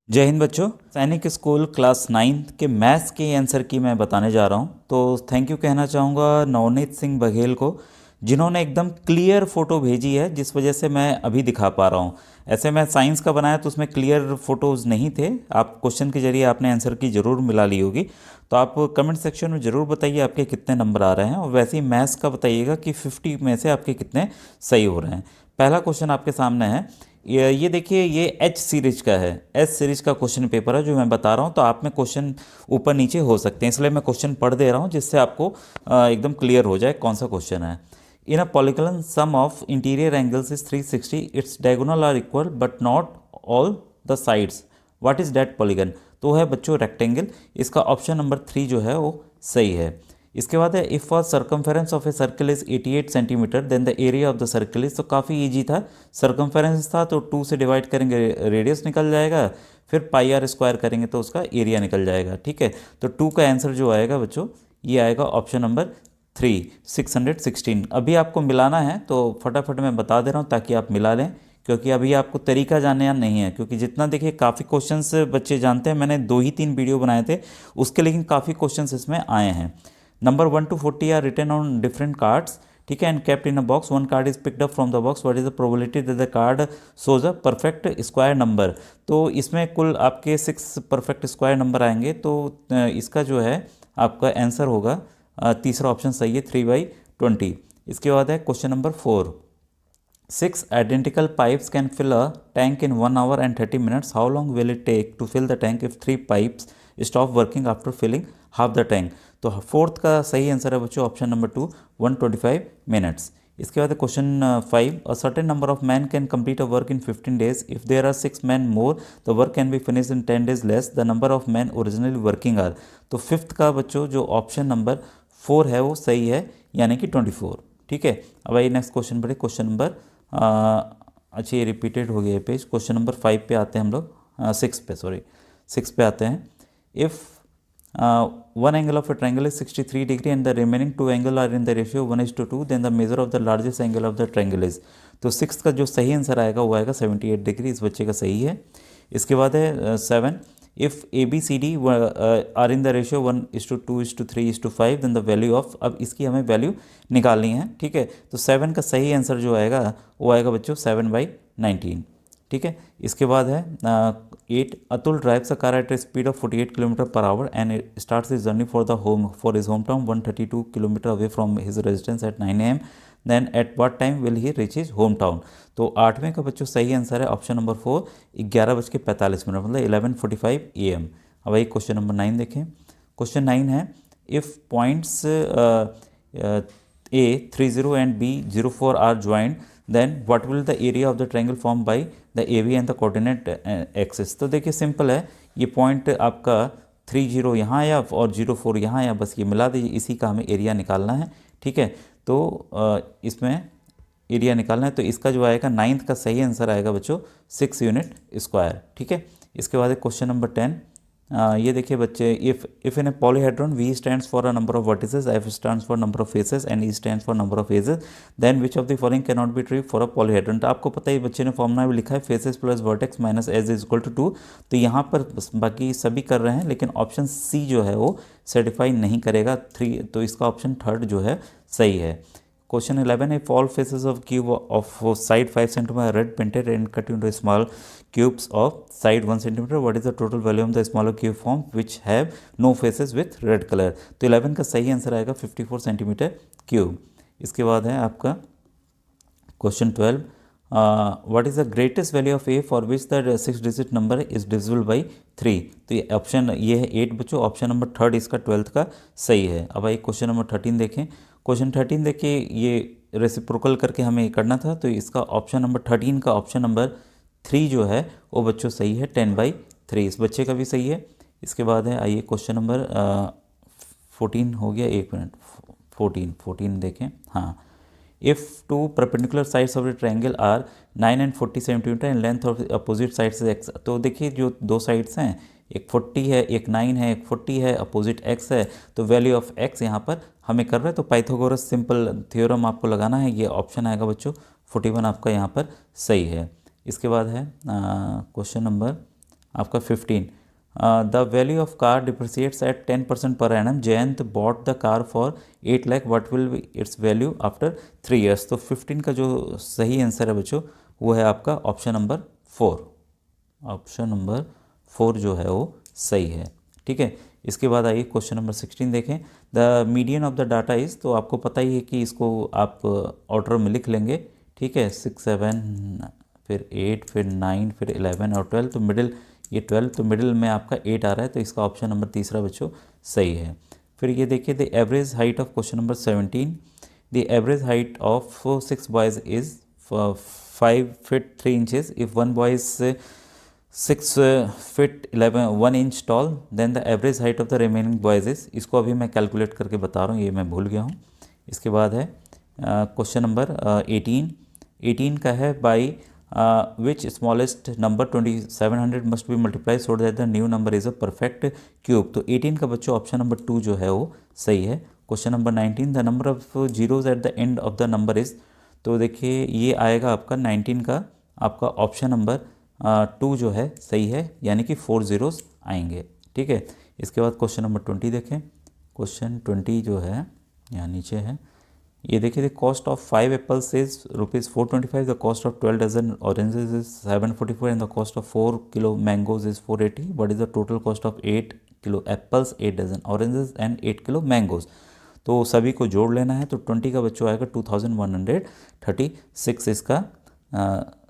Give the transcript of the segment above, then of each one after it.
जय हिंद बच्चों। सैनिक स्कूल क्लास 9 के मैथ्स के आंसर की मैं बताने जा रहा हूँ। तो थैंक यू कहना चाहूँगा नवनीत सिंह बघेल को, जिन्होंने एकदम क्लियर फ़ोटो भेजी है, जिस वजह से मैं अभी दिखा पा रहा हूँ। ऐसे मैं साइंस का बनाया तो उसमें क्लियर फ़ोटोज़ नहीं थे। आप क्वेश्चन के जरिए आपने आंसर की ज़रूर मिला ली होगी। तो आप कमेंट सेक्शन में ज़रूर बताइए आपके कितने नंबर आ रहे हैं, और वैसे ही मैथ्स का बताइएगा कि 50 में से आपके कितने सही हो रहे हैं। पहला क्वेश्चन आपके सामने है। ये देखिए, ये एच सीरीज का है। एच सीरीज का क्वेश्चन पेपर है जो मैं बता रहा हूँ। तो आप में क्वेश्चन ऊपर नीचे हो सकते हैं, इसलिए मैं क्वेश्चन पढ़ दे रहा हूँ जिससे आपको एकदम क्लियर हो जाए कौन सा क्वेश्चन है। In a polygon sum of interior angles is 360, its diagonal are equal but not all the sides, what is that polygon. तो है बच्चों रेक्टेंगल। इसका ऑप्शन नंबर 3 जो है वो सही है। इसके बाद है if a circumference of a circle is 88 centimetre then the area of the circle is. तो काफ़ी इजी था। सर्कमफेरेंस था तो 2 से डिवाइड करेंगे, रेडियस निकल जाएगा, फिर पाई आर स्क्वायर करेंगे तो उसका एरिया निकल जाएगा। ठीक है, तो 2 का आंसर जो आएगा बच्चों, ये आएगा ऑप्शन नंबर 3, 616। अभी आपको मिलाना है तो फटाफट मैं बता दे रहा हूँ ताकि आप मिला लें, क्योंकि अभी आपको तरीका जानना नहीं है। क्योंकि जितना देखिए काफ़ी क्वेश्चंस बच्चे जानते हैं, मैंने 2 ही 3 वीडियो बनाए थे उसके, लेकिन काफ़ी क्वेश्चंस इसमें आए हैं। Number 1 to 40 are written on different cards, ठीक है, and kept in a box. One card is picked up from the box, what is the probability that the card shows a perfect square number. तो इसमें कुल आपके 6 perfect square number आएंगे। तो इसका जो है आपका आंसर होगा तीसरा ऑप्शन सही है, 3/20। इसके बाद है question number 4। 6 identical pipes can fill a tank in 1 hour and 30 minutes. How long will it take to fill the tank if 3 pipes stop working after filling half the tank? तो fourth का सही answer है बच्चों option number 2, 125 minutes. इसके बाद question 5। A certain number of man can complete a work in 15 days. If there are 6 man more the work can be finish in 10 days less the number of man originally working are. तो fifth का बच्चों जो option number 4 है वो सही है, यानी कि 24। ठीक है, अब आइए नेक्स्ट क्वेश्चन पढ़े। क्वेश्चन नंबर अच्छा, ये रिपीटेड हो गया पेज। क्वेश्चन नंबर 5 पे आते हैं हम लोग, 6 पे, सॉरी 6 पे आते हैं। If one angle of a triangle is 63 degree and the remaining 2 angle are in the ratio 1:2 then the measure of the largest angle of the triangle is. तो 6 का जो सही आंसर आएगा वो आएगा 78 डिग्री। इस बच्चे का सही है। इसके बाद है 7। If A B C D are in the ratio 1:2:3:5 then the value of. अब इसकी हमें वैल्यू निकालनी है। ठीक है, तो 7 का सही आंसर जो आएगा वो आएगा बच्चों 7/19। ठीक है, इसके बाद है 8। Atul drives a car at a speed of 48 kilometre per hour and starts his journey for his home town 132 kilometre away from his residence at 9 AM। Then at what time will he reach his home town. तो 8वें का बच्चों सही answer है option number 4, 11:45, मतलब 11:45 AM। अब वही question number 9 देखें। क्वेश्चन 9 है if points A30 and B04 are joined then what will the area of the triangle formed by the AB and the coordinate axis। तो देखिए सिंपल है, ये पॉइंट आपका 30 यहाँ आया और 04 यहाँ आया, बस ये मिला दीजिए, इसी का हमें एरिया निकालना है। ठीक है, तो इसमें एरिया निकालना है। तो इसका जो आएगा 9th का सही आंसर आएगा बच्चों 6 यूनिट स्क्वायर। ठीक है, इसके बाद क्वेश्चन नंबर 10। ये देखिए बच्चे, if in a polyhedron V stands for a number of vertices, F stands for number of faces and E stands for number of faces, then which of the following can not be true for a polyhedron. तो आपको पता है बच्चे ने formula भी लिखा है, faces plus vertex minus edge is equal to 2। तो यहाँ पर बाकी सभी कर रहे हैं, लेकिन ऑप्शन सी जो है वो सर्टिफाई नहीं करेगा 3। तो इसका ऑप्शन थर्ड जो है सही है। Question 11. If all faces of cube of side 5 cm are red painted and cut into small cubes of side 1 cm, what is the total volume of the smaller cube form which have no faces with red color? तो 11 का सही answer आएगा 54 centimetre cube. इसके बाद है आपका question 12। What is the greatest value of A for which the 6 digit number is divisible by 3। तो ये ऑप्शन ये है 8 बच्चों, ऑप्शन नंबर 3 इसका 12th का सही है। अब आइए क्वेश्चन नंबर 13 देखें। क्वेश्चन 13 देखिए, ये रेसिप्रोकल करके हमें करना था, तो इसका ऑप्शन नंबर 13 का ऑप्शन नंबर 3 जो है वो बच्चों सही है, 10/3। इस बच्चे का भी सही है। इसके बाद है आइए क्वेश्चन नंबर 14 हो गया, 1 मिनट, 14 देखें। हाँ, if two perpendicular sides of the triangle are 9 and 40 centimetre and length of opposite sides x. तो देखिए जो दो साइड्स हैं, एक 40 है, एक 9 है, एक 40 है, अपोजिट एक्स है। तो वैल्यू ऑफ एक्स यहाँ पर हमें कर रहा है, तो पाइथागोरस सिंपल थ्योरम आपको लगाना है। ये ऑप्शन आएगा बच्चों 41 आपका यहाँ पर सही है। इसके बाद है क्वेश्चन नंबर आपका 15। The value of car depreciates at 10% per annum. Jayant bought the car for 8 lakh, what will be its value after 3 years. तो 15 का जो सही आंसर है बच्चों वो है आपका ऑप्शन नंबर 4। ऑप्शन नंबर 4 जो है वो सही है। ठीक है, इसके बाद आइए क्वेश्चन नंबर 16 देखें। The median of the data is, तो आपको पता ही है कि इसको आप ऑर्डर में लिख लेंगे। ठीक है, 6 7 फिर 8 फिर 9 फिर 11 और 12, तो मिडिल ये 12, तो मिडिल में आपका 8 आ रहा है, तो इसका ऑप्शन नंबर तीसरा बच्चों सही है। फिर ये देखिए the average height of question number 17। The average height of 6 boys is 5 feet 3 inches. If one boy is 6 feet 1 inch tall, then the average height of the remaining boys is, इसको अभी मैं कैलकुलेट करके बता रहा हूँ, ये मैं भूल गया हूँ। इसके बाद है क्वेश्चन नंबर 18 का है by which smallest number 2700 must be multiply so that the new number is a perfect cube. तो 18 का बच्चों ऑप्शन नंबर 2 जो है वो सही है। Question number 19, the number of zeros at the end of the number is, तो देखिए ये आएगा आपका 19 का आपका ऑप्शन नंबर 2 जो है सही है, यानी कि 4 zeros आएंगे। ठीक है, इसके बाद क्वेश्चन नंबर 20 देखें। क्वेश्चन 20 जो है यहाँ नीचे है, ये देखिए the cost of 5 apples is ₹425, the cost of 12 dozen oranges is 744 and the cost of 4 kilo mangoes is 480। What is the total cost of 8 kilo apples, 8 dozen oranges and 8 kilo mangoes. तो सभी को जोड़ लेना है, तो 20 का बच्चों आएगा 2136 इसका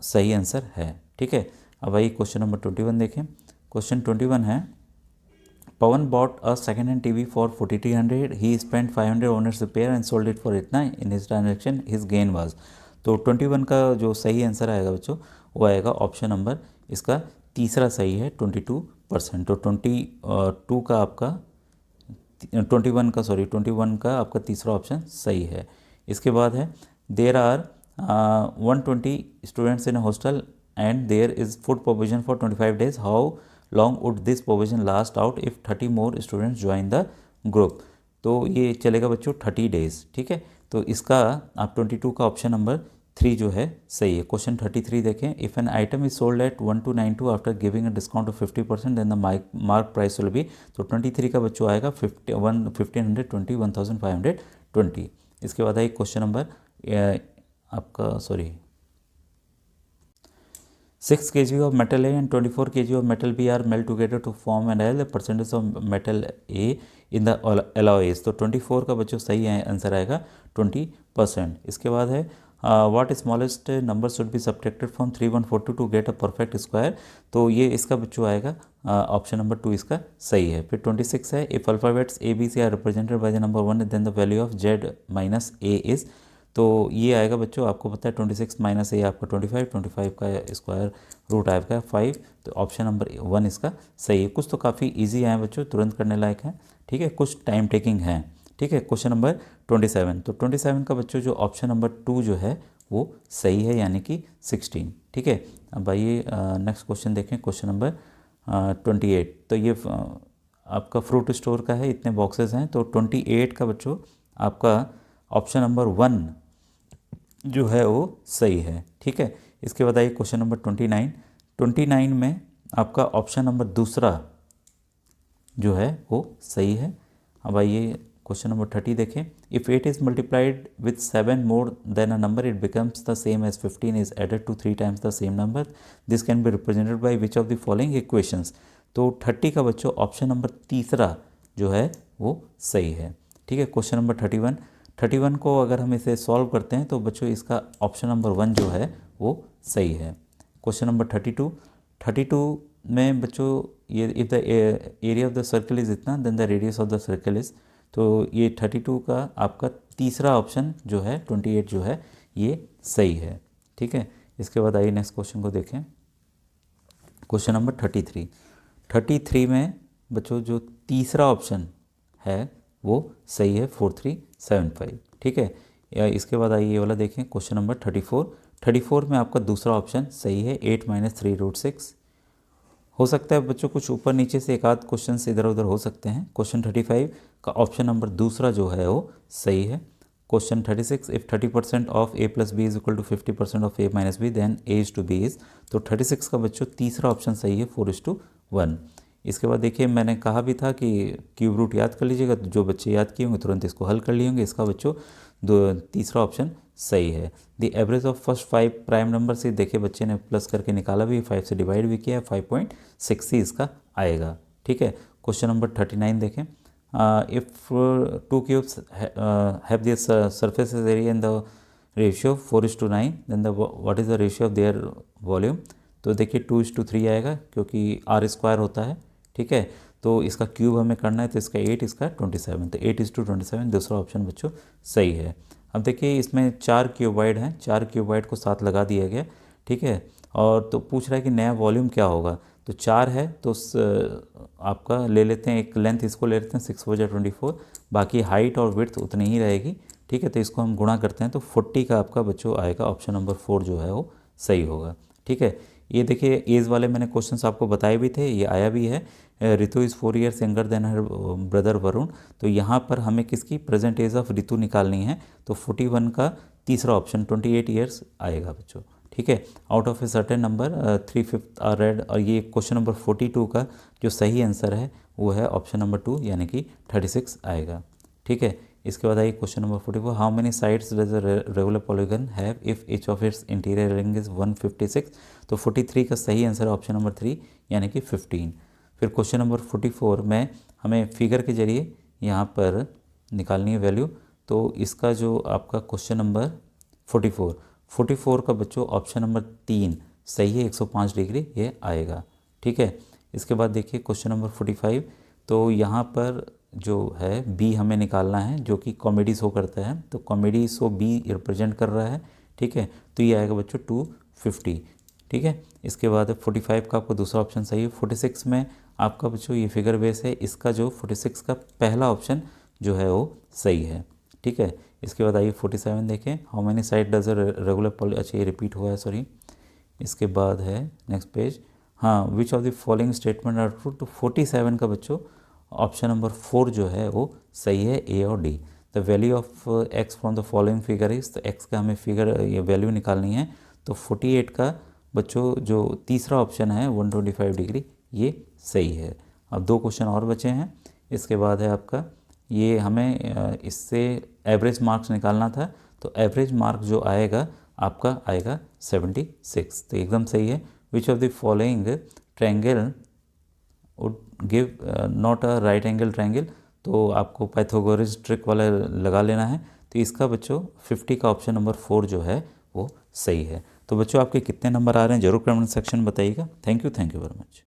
सही आंसर है। ठीक है, अब आइए क्वेश्चन नंबर 21 देखें। क्वेश्चन 21 है, Pawan bought a second hand TV for 4300, he spend 500 on its repair and sold it for इतना in his transaction, his gain was. तो 21 का जो सही आंसर आएगा बच्चों वो आएगा ऑप्शन नंबर इसका तीसरा सही है 22%। तो 22 का आपका 21 का आपका तीसरा ऑप्शन सही है। इसके बाद है there are 120 students in hostel and there is food provision for 25 days, how long would this provision last out if 30 more students join the group. तो ये चलेगा बच्चों 30 days। ठीक है, तो इसका आप 22 का ऑप्शन नंबर 3 जो है सही है। क्वेश्चन 33 देखें, if an item is sold at 1292 after giving a discount of 50% then the mark price will be. तो 23 का बच्चों आएगा 1520। इसके बाद आइए क्वेश्चन नंबर आपका 6 kg of metal A and 24 kg of metal B are melt together to form an alloy. The percentage of metal A in the alloy is, तो 24 का बच्चों सही आंसर आएगा 20%। इसके बाद है what smallest number should be subtracted from 3142 to get a perfect square. तो ये इसका बच्चों आएगा ऑप्शन नंबर 2 इसका सही है। फिर 26 है, if alphabets A B C are represented by the number 1 then the value of Z minus A is. तो ये आएगा बच्चों आपको पता है 26 माइनस ए आपका 25 का स्क्वायर रूट आएगा 5। तो ऑप्शन नंबर 1 इसका सही है। कुछ तो काफ़ी इजी है बच्चों, तुरंत करने लायक है। ठीक है, कुछ टाइम टेकिंग है। ठीक है, क्वेश्चन नंबर 27, तो 27 का बच्चों जो ऑप्शन नंबर 2 जो है वो सही है, यानी कि 16। ठीक है, अब आइए नेक्स्ट क्वेश्चन देखें। क्वेश्चन नंबर 28, तो ये आपका फ्रूट स्टोर का है, इतने बॉक्सेस हैं। तो 28 का बच्चों आपका ऑप्शन नंबर 1 जो है वो सही है। ठीक है, इसके बाद आइए क्वेश्चन नंबर 29 में आपका ऑप्शन नंबर दूसरा जो है वो सही है। अब आइए क्वेश्चन नंबर 30 देखें, if 8 is multiplied with 7 more than a number it becomes the same as 15 is added to 3 times the same number, this can be represented by which of the following equations. तो 30 का बच्चों option number तीसरा जो है वो सही है। ठीक है, क्वेश्चन नंबर 31 को अगर हम इसे सॉल्व करते हैं तो बच्चों इसका ऑप्शन नंबर 1 जो है वो सही है। क्वेश्चन नंबर 32 में बच्चों ये if the area of the circle is इतना then the radius of the circle is, तो ये 32 का आपका तीसरा ऑप्शन जो है 28 जो है ये सही है। ठीक है, इसके बाद आइए नेक्स्ट क्वेश्चन को देखें। क्वेश्चन नंबर 33 में बच्चों जो तीसरा ऑप्शन है वो सही है 4375। ठीक है, इसके बाद आइए ये वाला देखें। क्वेश्चन नंबर 34 में आपका दूसरा ऑप्शन सही है 8 - 3√6। हो सकता है बच्चों कुछ ऊपर नीचे से एक आध क्वेश्चन इधर उधर हो सकते हैं। क्वेश्चन 35 का ऑप्शन नंबर दूसरा जो है वो सही है। Question 36, if 30% of a plus b is equal to 50% of a minus b then a is to b is, तो 36 का बच्चों तीसरा ऑप्शन सही है 4:1। इसके बाद देखिए मैंने कहा भी था कि क्यूब रूट याद कर लीजिएगा, तो जो बच्चे याद किए होंगे तुरंत इसको हल कर लिए होंगे। इसका बच्चों तीसरा ऑप्शन सही है। The average of first 5 prime number से देखिए बच्चे ने प्लस करके निकाला भी, 5 से डिवाइड भी किया है, 5.6 ही इसका आएगा। ठीक है, क्वेश्चन नंबर 39 देखें। If two cubes have their surface area in the ratio 4:9 then the what is the ratio of their volume, तो देखिए 2:3 आएगा क्योंकि आर स्क्वायर होता है। ठीक है, तो इसका क्यूब हमें करना है, तो इसका 8, इसका 27, तो 8:27 दूसरा ऑप्शन बच्चों सही है। अब देखिए इसमें 4 क्यूबाइड हैं, 4 क्यूबाइड को साथ लगा दिया गया। ठीक है, और तो पूछ रहा है कि नया वॉल्यूम क्या होगा, तो 4 है तो आपका ले लेते हैं, एक लेंथ इसको ले लेते हैं 6/24, बाकी हाइट और विड्थ उतनी ही रहेगी। ठीक है, तो इसको हम गुणा करते हैं तो 40 का आपका बच्चों आएगा, ऑप्शन नंबर 4 जो है वो सही होगा। ठीक है, ये देखिए एज वाले मैंने क्वेश्चंस आपको बताए भी थे, ये आया भी है। Ritu is 4 years younger than her brother Varun, तो यहाँ पर हमें किसकी प्रेजेंट एज ऑफ रितु निकालनी है, तो 41 का तीसरा ऑप्शन 28 ईयर्स आएगा बच्चों। ठीक है, out of a certain number 3/5 are red, और ये क्वेश्चन नंबर 42 का जो सही आंसर है वो है ऑप्शन नंबर 2 यानी कि 36 आएगा। ठीक है, इसके बाद आइए question number 44, how many sides does a regular polygon have if each of its interior angle is 156, तो 43 का सही आंसर है ऑप्शन नंबर 3 यानी कि 15। फिर क्वेश्चन नंबर 44 में हमें फिगर के जरिए यहाँ पर निकालनी है वैल्यू, तो इसका जो आपका क्वेश्चन नंबर 44 का बच्चों ऑप्शन नंबर 3 सही है, 105 डिग्री ये आएगा। ठीक है, इसके बाद देखिए क्वेश्चन नंबर 45, तो यहाँ पर जो है बी हमें निकालना है जो कि कॉमेडी शो करता है, तो कॉमेडी शो बी रिप्रेजेंट कर रहा है। ठीक है, तो ये आएगा बच्चों 250। ठीक है, इसके बाद 45 का आपको दूसरा ऑप्शन सही है। 46 में आपका बच्चों ये फिगर बेस है, इसका जो 46 का पहला ऑप्शन जो है वो सही है। ठीक है, इसके बाद आइए 47 देखें, how many side does a regular poly, अच्छा ये रिपीट हुआ है सॉरी। इसके बाद है नेक्स्ट पेज, हाँ which of the following statement are true, तो 47 का बच्चों ऑप्शन नंबर 4 जो है वो सही है, ए और D. The value of x from the following figure is, तो एक्स का हमें फिगर ये वैल्यू निकालनी है, तो 48 का बच्चों जो तीसरा ऑप्शन है 125 डिग्री ये सही है। अब 2 क्वेश्चन और बचे हैं। इसके बाद है आपका ये हमें इससे एवरेज मार्क्स निकालना था, तो एवरेज मार्क जो आएगा आपका आएगा 76, तो एकदम सही है। विच of the following triangle would give not a right angle triangle, तो आपको पाइथागोरस ट्रिक वाला लगा लेना है, तो इसका बच्चों 50 का ऑप्शन नंबर 4 जो है वो सही है। तो बच्चों आपके कितने नंबर आ रहे हैं ज़रूर कमेंट सेक्शन में बताइएगा। Thank you very much.